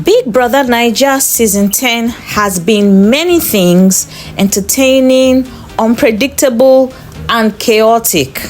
Big Brother Naija Season 10 has been many things: entertaining, unpredictable, and chaotic.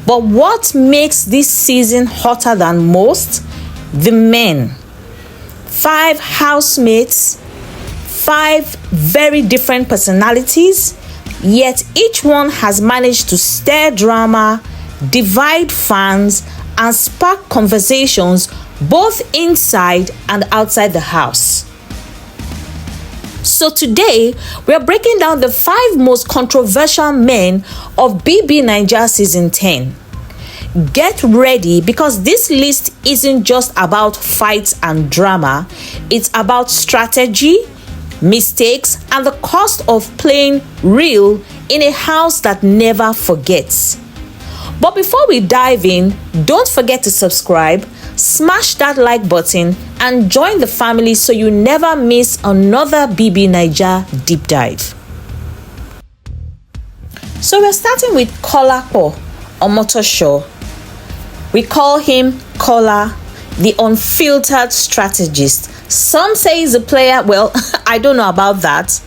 But what makes this season hotter than most? The men. 5 housemates, 5 very different personalities, yet each one has managed to stir drama, divide fans, and spark conversations both inside and outside the house. So today, we are breaking down the 5 most controversial men of BBNaija Season 10. Get ready, because this list isn't just about fights and drama. It's about strategy, mistakes, and the cost of playing real in a house that never forgets. But before we dive in, don't forget to subscribe, smash that like button, and join the family so you never miss another BBNaija deep dive. So we're starting with Kola Omotosho. We call him Kola, the unfiltered strategist. Some say he's a player. Well, I don't know about that.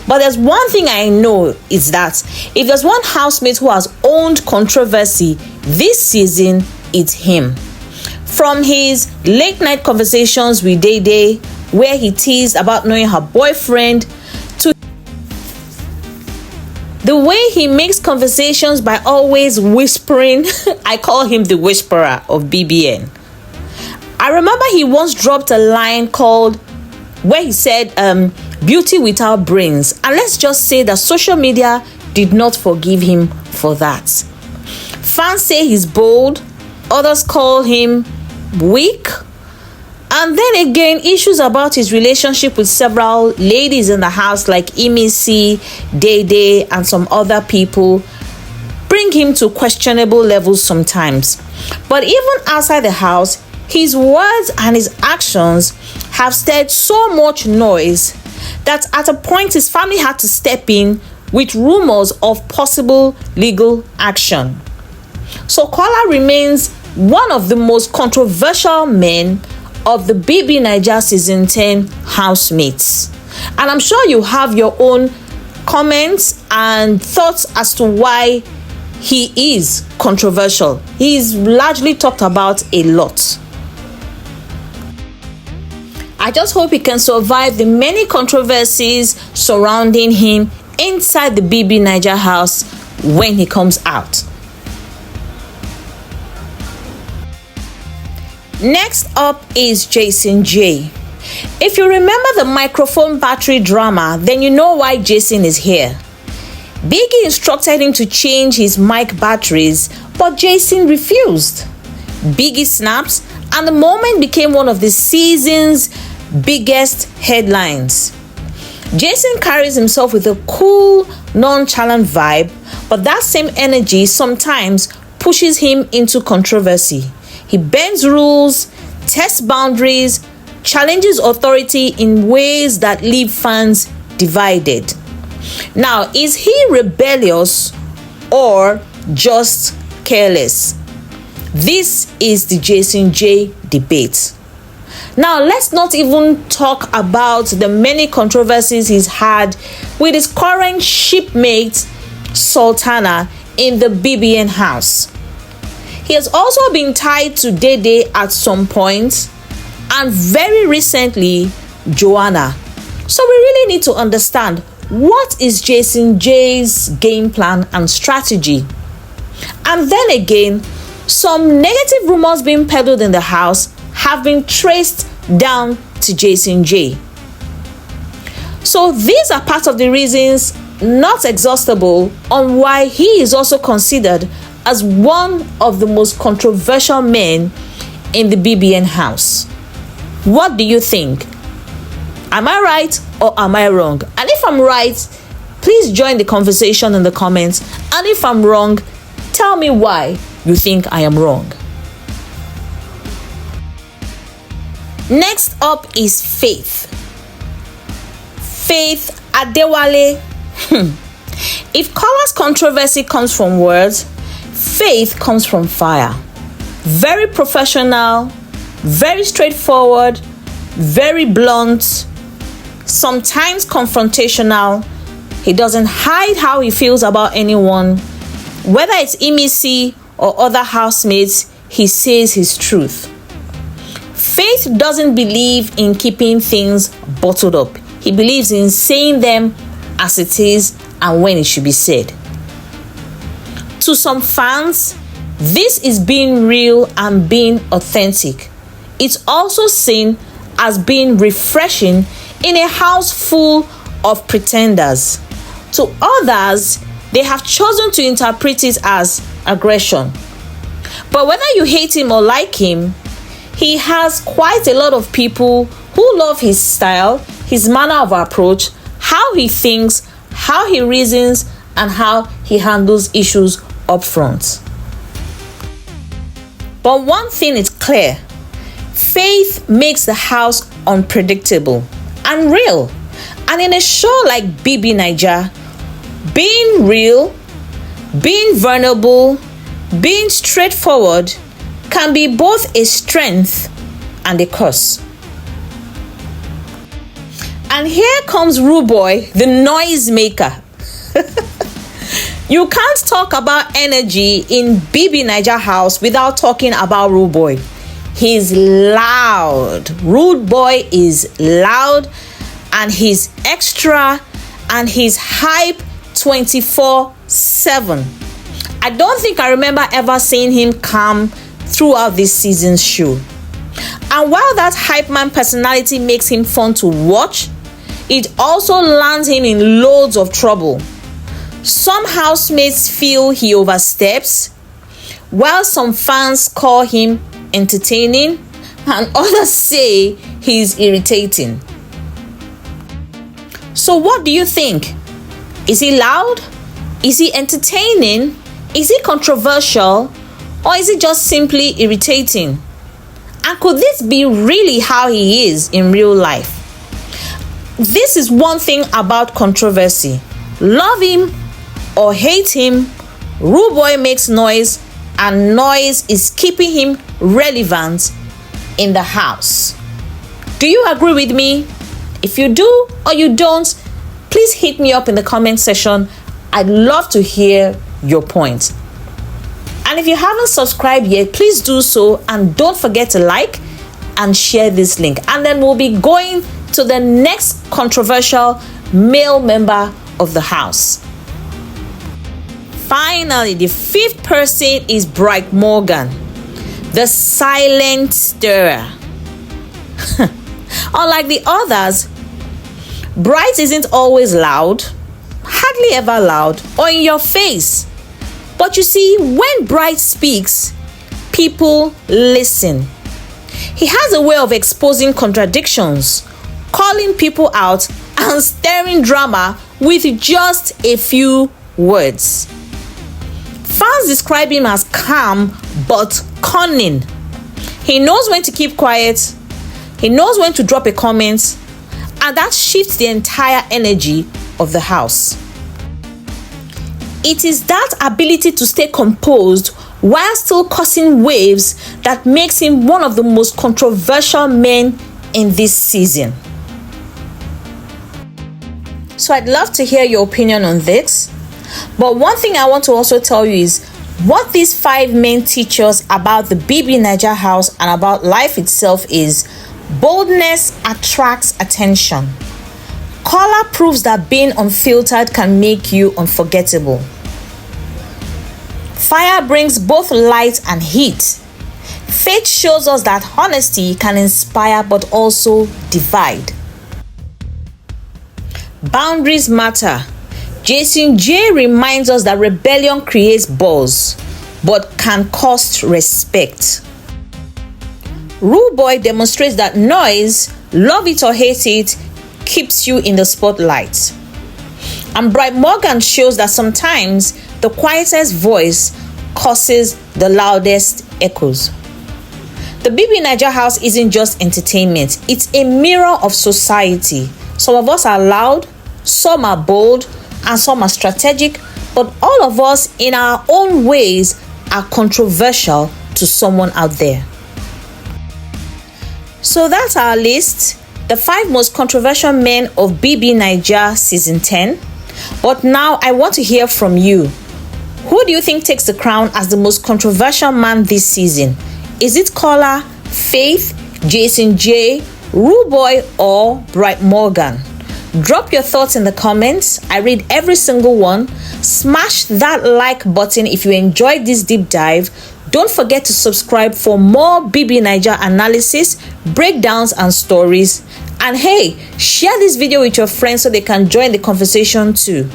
But there's one thing I know, is that if there's one housemate who has owned controversy this season, it's him. From his late night conversations with Day Day, where he teased about knowing her boyfriend, to the way he makes conversations by always whispering. I call him the whisperer of BBN. I remember he once dropped a line where he said, beauty without brains. And let's just say that social media did not forgive him for that. Fans say he's bold, others call him weak. And then again, issues about his relationship with several ladies in the house like Imisi, Day Day, and some other people bring him to questionable levels sometimes. But even outside the house, his words and his actions have stirred so much noise that at a point his family had to step in with rumors of possible legal action. So Kola remains one of the most controversial men of the BBNaija Season 10 housemates. And I'm sure you have your own comments and thoughts as to why he is controversial. He is largely talked about a lot. I just hope he can survive the many controversies surrounding him inside the BBNaija house when he comes out. Next up is Jason J. If you remember the microphone battery drama, then you know why Jason is here. Biggie instructed him to change his mic batteries, but Jason refused. Biggie snaps, and the moment became one of the season's biggest headlines. Jason carries himself with a cool, nonchalant vibe, but that same energy sometimes pushes him into controversy. He bends rules, tests boundaries, challenges authority in ways that leave fans divided. Now, is he rebellious or just careless? This is the Jason J debate. Now, let's not even talk about the many controversies he's had with his current shipmate, Sultana, in the BBN house. He has also been tied to Day Day at some point, and very recently, Joanna. So we really need to understand, what is Jason J's game plan and strategy? And then again, some negative rumors being peddled in the house have been traced down to Jason J. So these are part of the reasons, not exhaustible, on why he is also considered as one of the most controversial men in the BBN house. What do you think? Am I right or am I wrong? And if I'm right, please join the conversation in the comments. And if I'm wrong, tell me why you think I am wrong. Next up is Faith. Faith Adewale. If Kola's controversy comes from words, Faith comes from fire. Very professional, very straightforward, very blunt, sometimes confrontational. He doesn't hide how he feels about anyone. Whether it's Emisi or other housemates, he says his truth. Faith doesn't believe in keeping things bottled up. He believes in saying them as it is and when it should be said. To some fans, this is being real and being authentic. It's also seen as being refreshing in a house full of pretenders. To others, they have chosen to interpret it as aggression. But whether you hate him or like him, he has quite a lot of people who love his style, his manner of approach, how he thinks, how he reasons, and how he handles issues up front. But one thing is clear: Faith makes the house unpredictable and real. And in a show like BBNaija, being real, being vulnerable, being straightforward can be both a strength and a curse. And here comes Rooboy, the noisemaker. You can't talk about energy in BBNaija house without talking about Rooboy. He's loud. Rooboy is loud, and he's extra, and he's hype 24/7. I don't think I remember ever seeing him calm throughout this season's show. And while that hype man personality makes him fun to watch, it also lands him in loads of trouble. Some housemates feel he oversteps, while some fans call him entertaining and others say he's irritating. So what do you think? Is he loud? Is he entertaining? Is he controversial? Or is he just simply irritating? And could this be really how he is in real life? This is one thing about controversy. Love him or hate him, Rooboy makes noise, and noise is keeping him relevant in the house. Do you agree with me? If you do or you don't, please hit me up in the comment section. I'd love to hear your point. And if you haven't subscribed yet, please do so, and don't forget to like and share this link. And then we'll be going to the next controversial male member of the house. Finally, the fifth person is Bright Morgan, the silent stirrer. Unlike the others, Bright isn't always loud, hardly ever loud or in your face. But you see, when Bright speaks, people listen. He has a way of exposing contradictions, calling people out, and stirring drama with just a few words. Fans describe him as calm but cunning. He knows when to keep quiet, he knows when to drop a comment, and that shifts the entire energy of the house. It is that ability to stay composed while still causing waves that makes him one of the most controversial men in this season. So I'd love to hear your opinion on this. But one thing I want to also tell you is what these 5 men teach us about the BBNaija house and about life itself is boldness attracts attention. Kola proves that being unfiltered can make you unforgettable. Fire brings both light and heat. Faith shows us that honesty can inspire but also divide. Boundaries matter. Jason J reminds us that rebellion creates buzz but can cost respect. Rooboy demonstrates that noise, love it or hate it, keeps you in the spotlight. And Bright Morgan shows that sometimes the quietest voice causes the loudest echoes. The BBNaija house isn't just entertainment, it's a mirror of society. Some of us are loud, some are bold, and some are strategic, but all of us in our own ways are controversial to someone out there. So that's our list. The 5 most controversial men of BBNaija Season 10. But now I want to hear from you. Who do you think takes the crown as the most controversial man this season? Is it Kola, Faith, Jason J, Rooboy, or Bright Morgan? Drop your thoughts in the comments. I read every single one. Smash that like button if you enjoyed this deep dive. Don't forget to subscribe for more BBNaija analysis, breakdowns, and stories. And hey, share this video with your friends so they can join the conversation too.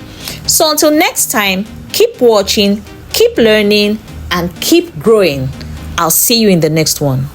So until next time, keep watching, keep learning, and keep growing. I'll see you in the next one.